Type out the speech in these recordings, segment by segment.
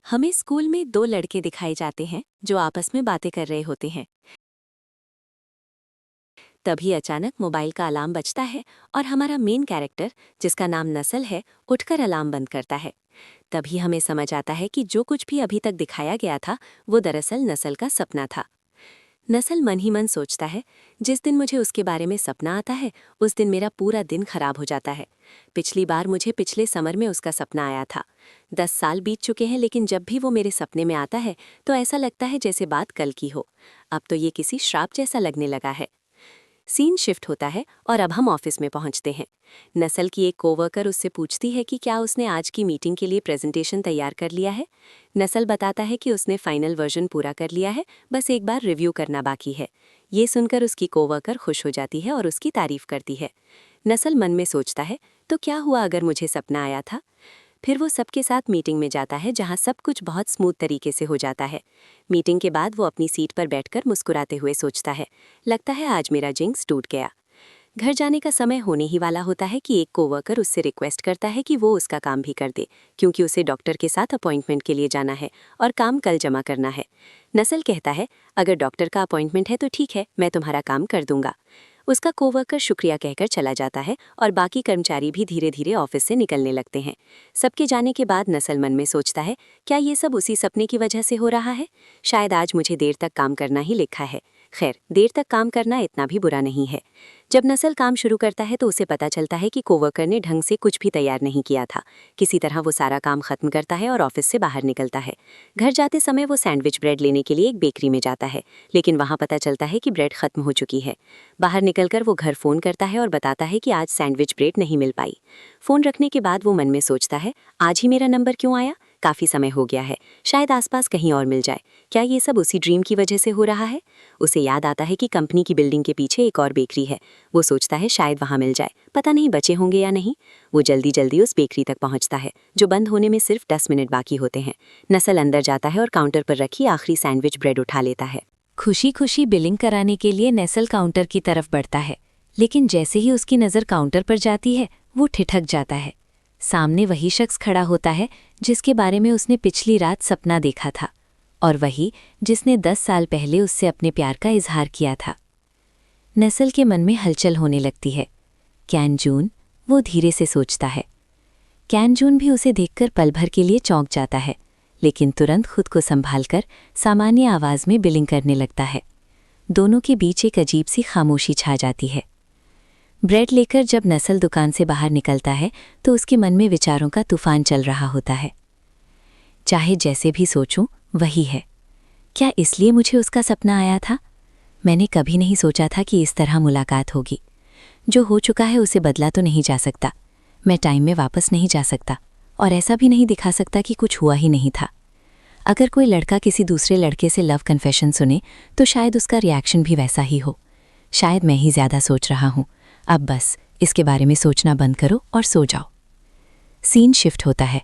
हमें स्कूल में दो लड़के दिखाए जाते हैं जो आपस में बातें कर रहे होते हैं। तभी अचानक मोबाइल का अलार्म बजता है और हमारा मेन कैरेक्टर, जिसका नाम नसल है, उठकर अलार्म बंद करता है। तभी हमें समझ आता है कि जो कुछ भी अभी तक दिखाया गया था वो दरअसल नसल का सपना था। नसल मन ही मन सोचता है, जिस दिन मुझे उसके बारे में सपना आता है उस दिन मेरा पूरा दिन खराब हो जाता है। पिछली बार मुझे पिछले समर में उसका सपना आया था। 10 साल बीत चुके हैं, लेकिन जब भी वो मेरे सपने में आता है तो ऐसा लगता है जैसे बात कल की हो। अब तो ये किसी श्राप जैसा लगने लगा है। सीन शिफ्ट होता है और अब हम ऑफिस में पहुंचते हैं। नसल की एक कोवर्कर उससे पूछती है कि क्या उसने आज की मीटिंग के लिए प्रेजेंटेशन तैयार कर लिया है। नसल बताता है कि उसने फाइनल वर्जन पूरा कर लिया है, बस एक बार रिव्यू करना बाकी है। ये सुनकर उसकी कोवर्कर खुश हो जाती है और उसकी तारीफ करती है। नसल मन में सोचता है, तो क्या हुआ अगर मुझे सपना आया था। फिर वो सबके साथ मीटिंग में जाता है जहाँ सब कुछ बहुत स्मूथ तरीके से हो जाता है। मीटिंग के बाद वो अपनी सीट पर बैठकर मुस्कुराते हुए सोचता है, लगता है आज मेरा जिंक्स टूट गया। घर जाने का समय होने ही वाला होता है कि एक कोवर्कर उससे रिक्वेस्ट करता है कि वो उसका काम भी कर दे, क्योंकि उसे डॉक्टर के साथ अपॉइंटमेंट के लिए जाना है और काम कल जमा करना है। नसल कहता है, अगर डॉक्टर का अपॉइंटमेंट है तो ठीक है, मैं तुम्हारा काम कर दूंगा। उसका कोवर्कर शुक्रिया कहकर चला जाता है और बाकी कर्मचारी भी धीरे धीरे ऑफिस से निकलने लगते हैं। सबके जाने के बाद नसल मन में सोचता है, क्या ये सब उसी सपने की वजह से हो रहा है? शायद आज मुझे देर तक काम करना ही लिखा है। खैर, देर तक काम करना इतना भी बुरा नहीं है। जब नसल काम शुरू करता है तो उसे पता चलता है कि कोवर्कर ने ढंग से कुछ भी तैयार नहीं किया था। किसी तरह वो सारा काम खत्म करता है और ऑफिस से बाहर निकलता है। घर जाते समय वो सैंडविच ब्रेड लेने के लिए एक बेकरी में जाता है, लेकिन वहाँ पता चलता है कि ब्रेड खत्म हो चुकी है। बाहर निकलकर वो घर फ़ोन करता है और बताता है कि आज सैंडविच ब्रेड नहीं मिल पाई। फ़ोन रखने के बाद वो मन में सोचता है, आज ही मेरा नंबर क्यों आया? काफ़ी समय हो गया है, शायद आसपास कहीं और मिल जाए। क्या ये सब उसी ड्रीम की वजह से हो रहा है? उसे याद आता है कि कंपनी की बिल्डिंग के पीछे एक और बेकरी है। वो सोचता है शायद वहाँ मिल जाए, पता नहीं बचे होंगे या नहीं। वो जल्दी जल्दी उस बेकरी तक पहुँचता है, जो बंद होने में सिर्फ 10 मिनट बाकी होते हैं। नसल अंदर जाता है और काउंटर पर रखी आखिरी सैंडविच ब्रेड उठा लेता है। खुशी खुशी बिलिंग कराने के लिए नसल काउंटर की तरफ बढ़ता है, लेकिन जैसे ही उसकी नज़र काउंटर पर जाती है वो ठिठक जाता है। सामने वही शख्स खड़ा होता है जिसके बारे में उसने पिछली रात सपना देखा था, और वही जिसने 10 साल पहले उससे अपने प्यार का इजहार किया था। नसल के मन में हलचल होने लगती है। कैन जून, वो धीरे से सोचता है। कैन जून भी उसे देखकर पल भर के लिए चौंक जाता है, लेकिन तुरंत खुद को संभालकर सामान्य आवाज़ में बिलिंग करने लगता है। दोनों के बीच एक अजीब सी खामोशी छा जाती है। ब्रेड लेकर जब नसल दुकान से बाहर निकलता है तो उसके मन में विचारों का तूफान चल रहा होता है। चाहे जैसे भी सोचूं, वही है। क्या इसलिए मुझे उसका सपना आया था? मैंने कभी नहीं सोचा था कि इस तरह मुलाकात होगी। जो हो चुका है उसे बदला तो नहीं जा सकता। मैं टाइम में वापस नहीं जा सकता और ऐसा भी नहीं दिखा सकता कि कुछ हुआ ही नहीं था। अगर कोई लड़का किसी दूसरे लड़के से लव कन्फेशन सुने तो शायद उसका रिएक्शन भी वैसा ही हो। शायद मैं ही ज़्यादा सोच रहा हूँ। अब बस इसके बारे में सोचना बंद करो और सो जाओ। सीन शिफ्ट होता है।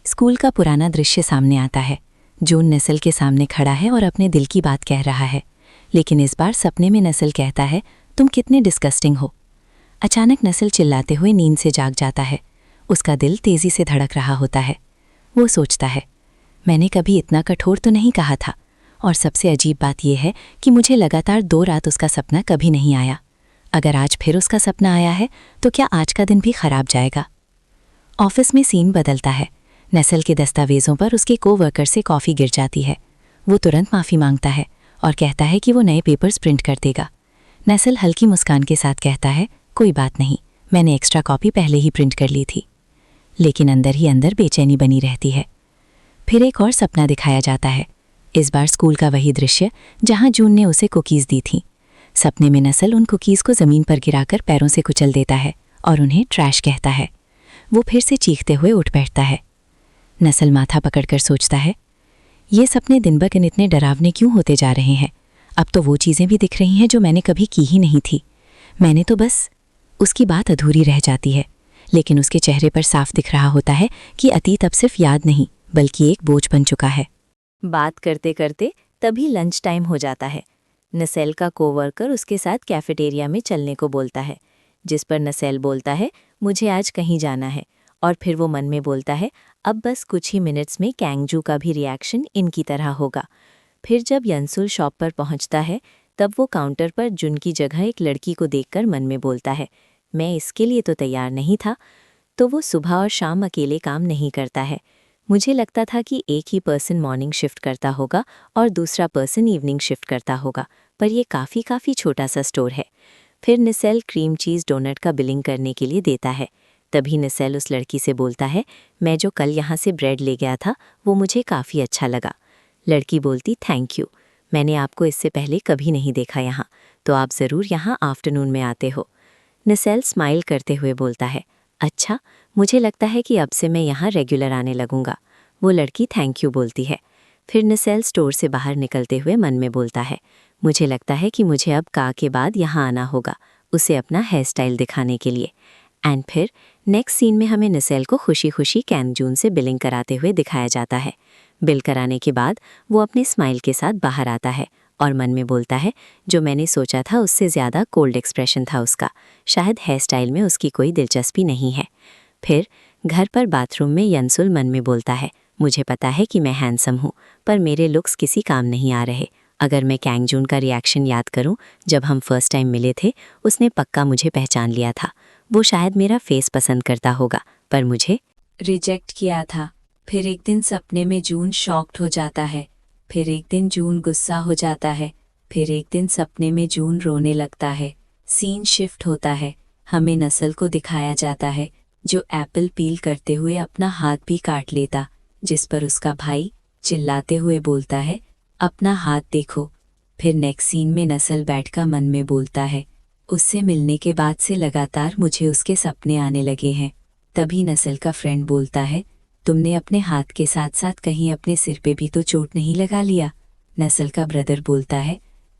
स्कूल का पुराना दृश्य सामने आता है। जून नसल के सामने खड़ा है और अपने दिल की बात कह रहा है, लेकिन इस बार सपने में नसल कहता है, तुम कितने डिस्गस्टिंग हो। अचानक नसल चिल्लाते हुए नींद से जाग जाता है। उसका दिल तेज़ी से धड़क रहा होता है। वो सोचता है, मैंने कभी इतना कठोर तो नहीं कहा था, और सबसे अजीब बात यह है कि मुझे लगातार 2 रात उसका सपना कभी नहीं आया। अगर आज फिर उसका सपना आया है तो क्या आज का दिन भी खराब जाएगा? ऑफिस में सीन बदलता है। नसल के दस्तावेज़ों पर उसके कोवर्कर से कॉफ़ी गिर जाती है। वो तुरंत माफ़ी मांगता है और कहता है कि वो नए पेपर्स प्रिंट कर देगा। नसल हल्की मुस्कान के साथ कहता है, कोई बात नहीं, मैंने एक्स्ट्रा कॉपी पहले ही प्रिंट कर ली थी। लेकिन अंदर ही अंदर बेचैनी बनी रहती है। फिर एक और सपना दिखाया जाता है। इस बार स्कूल का वही दृश्य जहाँ जून ने उसे कुकीज़ दी थीं। सपने में नसल उन कुकीज़ को ज़मीन पर गिराकर पैरों से कुचल देता है और उन्हें ट्रैश कहता है। वो फिर से चीखते हुए उठ बैठता है। नसल माथा पकड़कर सोचता है, ये सपने दिन ब दिन इतने डरावने क्यों होते जा रहे हैं? अब तो वो चीज़ें भी दिख रही हैं जो मैंने कभी की ही नहीं थी। मैंने तो बस... उसकी बात अधूरी रह जाती है, लेकिन उसके चेहरे पर साफ दिख रहा होता है कि अतीत अब सिर्फ याद नहीं बल्कि एक बोझ बन चुका है। बात करते करते तभी लंच टाइम हो जाता है। नसेल का कोवर्कर उसके साथ कैफेटेरिया में चलने को बोलता है, जिस पर नसेल बोलता है, मुझे आज कहीं जाना है, और फिर वो मन में बोलता है, अब बस कुछ ही मिनट्स में कैंगजू का भी रिएक्शन इनकी तरह होगा। फिर जब यंसुल शॉप पर पहुंचता है तब वो काउंटर पर जुन की जगह एक लड़की को देखकर मन में बोलता है, मैं इसके लिए तो तैयार नहीं था। तो वो सुबह और शाम अकेले काम नहीं करता है। मुझे लगता था कि एक ही पर्सन मॉर्निंग शिफ्ट करता होगा और दूसरा पर्सन इवनिंग शिफ्ट करता होगा, पर ये काफ़ी छोटा सा स्टोर है। फिर निसेल क्रीम चीज़ डोनट का बिलिंग करने के लिए देता है। तभी निसेल उस लड़की से बोलता है, मैं जो कल यहाँ से ब्रेड ले गया था वो मुझे काफ़ी अच्छा लगा। लड़की बोलती, थैंक यू, मैंने आपको इससे पहले कभी नहीं देखा यहाँ, तो आप ज़रूर यहाँ आफ्टरनून में आते हो। निसेल स्माइल करते हुए बोलता है, अच्छा, मुझे लगता है कि अब से मैं यहाँ रेगुलर आने लगूंगा। वो लड़की थैंक यू बोलती है। फिर निसेल स्टोर से बाहर निकलते हुए मन में बोलता है, मुझे लगता है कि मुझे अब का के बाद यहाँ आना होगा, उसे अपना हेयर स्टाइल दिखाने के लिए। एंड फिर नेक्स्ट सीन में हमें निसेल को खुशी खुशी कैंगजून से बिलिंग कराते हुए दिखाया जाता है। बिल कराने के बाद वो अपने स्माइल के साथ बाहर आता है और मन में बोलता है, जो मैंने सोचा था उससे ज़्यादा कोल्ड एक्सप्रेशन था उसका, शायद हेयर स्टाइल में उसकी कोई दिलचस्पी नहीं है। फिर घर पर बाथरूम में यंसुल मन में बोलता है, मुझे पता है कि मैं हैंडसम हूँ, पर मेरे लुक्स किसी काम नहीं आ रहे। अगर मैं कैंगजून का रिएक्शन याद करूं, जब हम फर्स्ट टाइम मिले थे उसने पक्का मुझे पहचान लिया था। वो शायद मेरा फेस पसंद करता होगा, पर मुझे रिजेक्ट किया था। फिर एक दिन सपने में जून शॉक्ड हो जाता है, फिर एक दिन जून गुस्सा हो जाता है, फिर एक दिन सपने में जून रोने लगता है। सीन शिफ्ट होता है, हमें नसल को दिखाया जाता है जो एप्पल पील करते हुए अपना हाथ भी काट लेता, जिस पर उसका भाई चिल्लाते हुए बोलता है, अपना हाथ देखो। फिर नेक्स्ट सीन में नसल बैठकर मन में बोलता है, उससे मिलने के बाद से लगातार मुझे उसके सपने आने लगे हैं। तभी नसल का फ्रेंड बोलता है, तुमने अपने हाथ के साथ साथ कहीं अपने सिर पे भी तो चोट नहीं लगा लिया? नसल का ब्रदर बोलता है,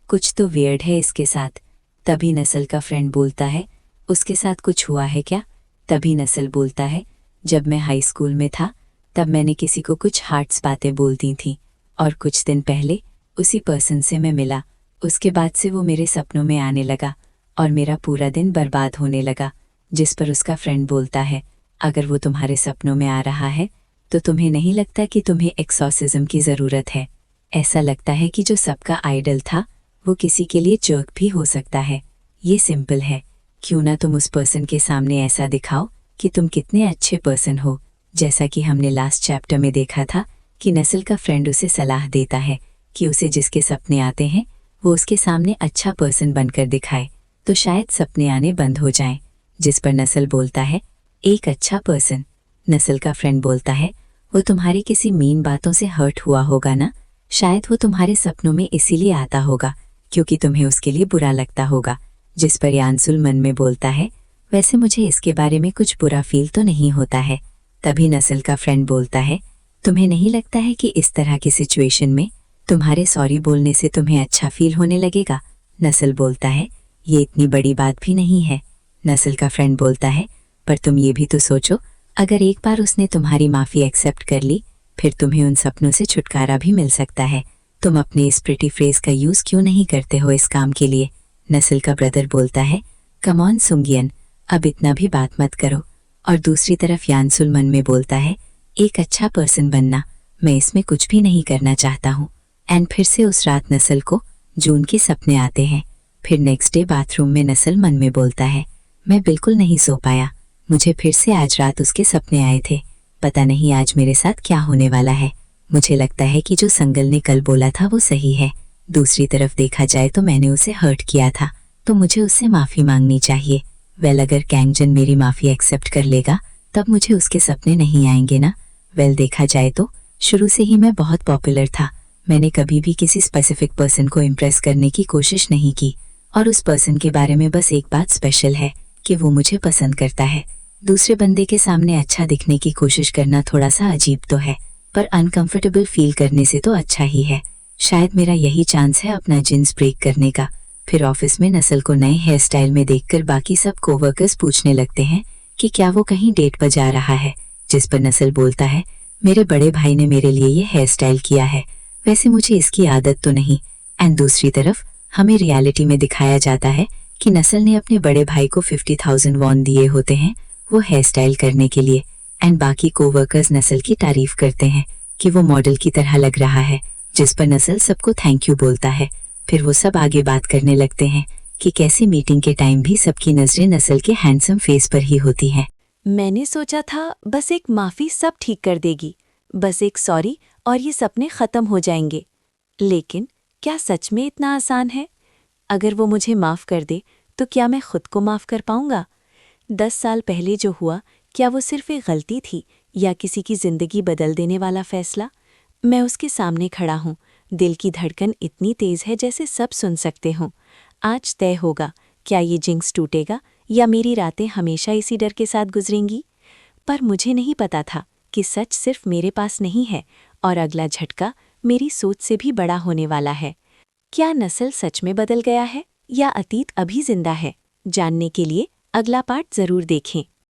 कुछ तो वियर्ड है इसके साथ। तभी नसल का फ्रेंड बोलता है, उसके साथ कुछ हुआ है क्या? तभी नसल बोलता है, जब मैं हाई स्कूल में था तब मैंने किसी को कुछ हार्ट्स बातें बोल दी थी और कुछ दिन पहले उसी पर्सन से मैं मिला। उसके बाद से वो मेरे सपनों में आने लगा और मेरा पूरा दिन बर्बाद होने लगा। जिस पर उसका फ्रेंड बोलता है, अगर वो तुम्हारे सपनों में आ रहा है तो तुम्हें नहीं लगता कि तुम्हें एक्सॉर्सिज्म की ज़रूरत है? ऐसा लगता है कि जो सबका आइडल था वो किसी के लिए जर्क भी हो सकता है। ये सिंपल है, क्यों ना तुम उस पर्सन के सामने ऐसा दिखाओ कि तुम कितने अच्छे पर्सन हो। जैसा कि हमने लास्ट चैप्टर में देखा था कि नसल का फ्रेंड उसे सलाह देता है कि उसे जिसके सपने आते हैं वो उसके सामने अच्छा पर्सन बनकर दिखाए, तो शायद सपने आने बंद हो जाएं। जिस पर नसल बोलता है, एक अच्छा पर्सन। नसल का फ्रेंड बोलता है, वो तुम्हारी किसी मीन बातों से हर्ट हुआ होगा ना, शायद वो तुम्हारे सपनों में इसीलिए आता होगा क्योंकि तुम्हें उसके लिए बुरा लगता होगा। जिस पर यांसुल मन में बोलता है, वैसे मुझे इसके बारे में कुछ बुरा फील तो नहीं होता है। तभी नसल का फ्रेंड बोलता है, तुम्हें नहीं लगता है कि इस तरह की सिचुएशन में तुम्हारे सॉरी बोलने से तुम्हें अच्छा फील होने लगेगा? नसल बोलता है, ये इतनी बड़ी बात भी नहीं है। नसल का फ्रेंड बोलता है, पर तुम ये भी तो सोचो, अगर एक बार उसने तुम्हारी माफ़ी एक्सेप्ट कर ली फिर तुम्हें उन सपनों से छुटकारा भी मिल सकता है। तुम अपने इस प्रिटी फ्रेज का यूज़ क्यों नहीं करते हो इस काम के लिए? नसल का ब्रदर बोलता है, कम ऑन सुंगियन, अब इतना भी बात मत करो। और दूसरी तरफ यांसुल मन में बोलता है, एक अच्छा पर्सन बनना, मैं इसमें कुछ भी नहीं करना चाहता हूँ। एंड फिर से उस रात नसल को जून के सपने आते हैं। फिर नेक्स्ट डे बाथरूम में नसल मन में बोलता है, मैं बिल्कुल नहीं सो पाया, मुझे फिर से आज रात उसके सपने आए थे। पता नहीं आज मेरे साथ क्या होने वाला है। मुझे लगता है कि जो संगल ने कल बोला था वो सही है। दूसरी तरफ देखा जाए तो मैंने उसे हर्ट किया था, तो मुझे उससे माफ़ी मांगनी चाहिए। वेल, अगर कैंगजन मेरी माफ़ी एक्सेप्ट कर लेगा तब मुझे उसके सपने नहीं आएंगे ना। वेल, देखा जाए तो शुरू से ही मैं बहुत पॉपुलर था। मैंने कभी भी किसी स्पेसिफिक पर्सन को इम्प्रेस करने की कोशिश नहीं की और उस पर्सन के बारे में बस एक बात स्पेशल है कि वो मुझे पसंद करता है। दूसरे बंदे के सामने अच्छा दिखने की कोशिश करना थोड़ा सा अजीब तो है, पर अनकंफर्टेबल फील करने से तो अच्छा ही है। शायद मेरा यही चांस है अपना जींस ब्रेक करने का। फिर ऑफिस में नसल को नए हेयर स्टाइल में देखकर बाकी सब कोवर्कर्स पूछने लगते हैं कि क्या वो कहीं डेट पर जा रहा है। जिस पर नसल बोलता है, मेरे बड़े भाई ने मेरे लिए ये हेयर स्टाइल किया है, वैसे मुझे इसकी आदत तो नहीं। एंड दूसरी तरफ हमें रियलिटी में दिखाया जाता है कि नसल ने अपने बड़े भाई को 50,000 वॉन दिए होते हैं वो हेयर स्टाइल करने के लिए। एंड बाकी कोवर्कर्स नस्ल की तारीफ करते हैं कि वो मॉडल की तरह लग रहा है, जिस पर नस्ल सबको थैंक यू बोलता है। फिर वो सब आगे बात करने लगते हैं कि कैसे मीटिंग के टाइम भी सबकी नजरें नस्ल के हैंडसम फेस पर ही होती हैं। मैंने सोचा था बस एक माफ़ी सब ठीक कर देगी, बस एक सॉरी और ये सपने ख़त्म हो जाएंगे। लेकिन क्या सच में इतना आसान है? अगर वो मुझे माफ़ कर दे तो क्या मैं खुद को माफ़ कर पाऊंगा? 10 साल पहले जो हुआ, क्या वो सिर्फ एक गलती थी या किसी की ज़िंदगी बदल देने वाला फैसला? मैं उसके सामने खड़ा हूँ, दिल की धड़कन इतनी तेज़ है जैसे सब सुन सकते हों। आज तय होगा, क्या ये जिंक्स टूटेगा या मेरी रातें हमेशा इसी डर के साथ गुजरेंगी। पर मुझे नहीं पता था कि सच सिर्फ मेरे पास नहीं है और अगला झटका मेरी सोच से भी बड़ा होने वाला है। क्या नस्ल सच में बदल गया है या अतीत अभी जिंदा है? जानने के लिए अगला पार्ट ज़रूर देखें।